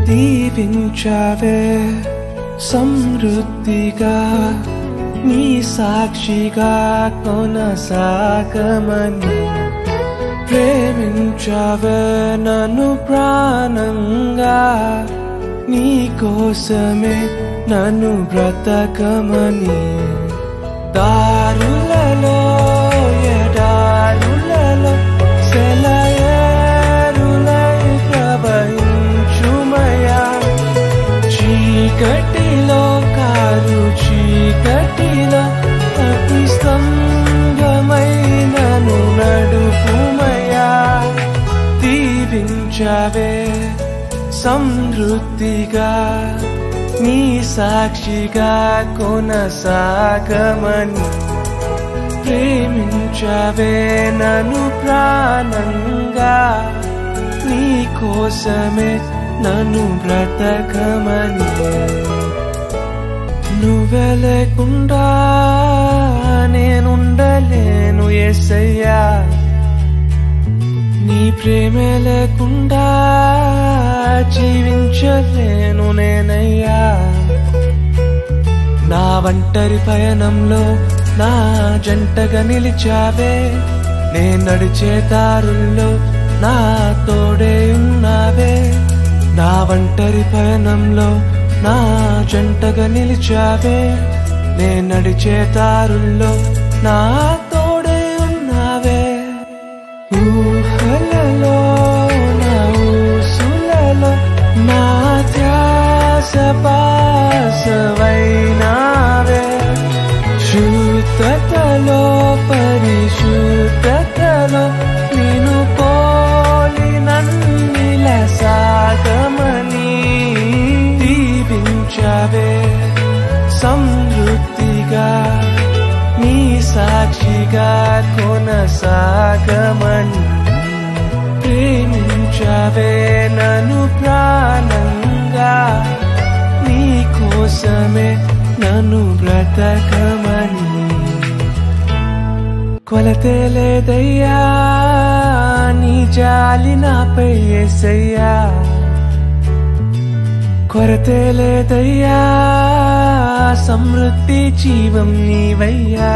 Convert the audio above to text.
దీవించావే సమృద్ధిగా నీ సాక్షిగా కొనసాగమని ప్రేమించావే నన్ను ప్రాణంగా నీ కోసమే నన్ను బ్రతకమని దారులలో ఎడారులలో సెలయేరులై ప్రవహించుమయా చీకటిలో కారు చీకటిలో అతి స్తంభమై నన్ను నడుపుమయా దీవించావే సమృద్ధిగా నీ సాక్షిగా కొనసాగమని ప్రేమించావే నన్ను ప్రాణంగా నీ కోసమే నన్ను బ్రతకమని నువ్వే లేకుండా నేనుండలేను యేసయ్యా నీ ప్రేమే లేకుండా జీవించలేను నేనయ్యా నా ఒంటరి పయనంలో నా జంటగా నిలిచావే నే నడిచే దారుల్లో నా తోడే ఉన్నావే నా ఒంటరి పయనంలో నా జంటగా నిలిచావే నే నడిచే దారుల్లో నా తోడే ఉన్నావే ఊహలలో నా ఊసులలో నా ధ్యాస బాసవైనావే శుద్ధతలో పరిశుద్ధతలో నిన్ను పోలి నన్నిల సాగమని దీవించావే సమృద్ధిగా నీ సాక్షిగా కొనసాగమని ప్రేమించావే నన్ను ప్రాణంగా నీ కోసమే నన్ను బ్రతకమని కొలతే లేదయ్యా నీ జాలి నాపై యేసయ్యా కొరతే లేదయ్యా సమృద్ధి జీవం నీవయ్యా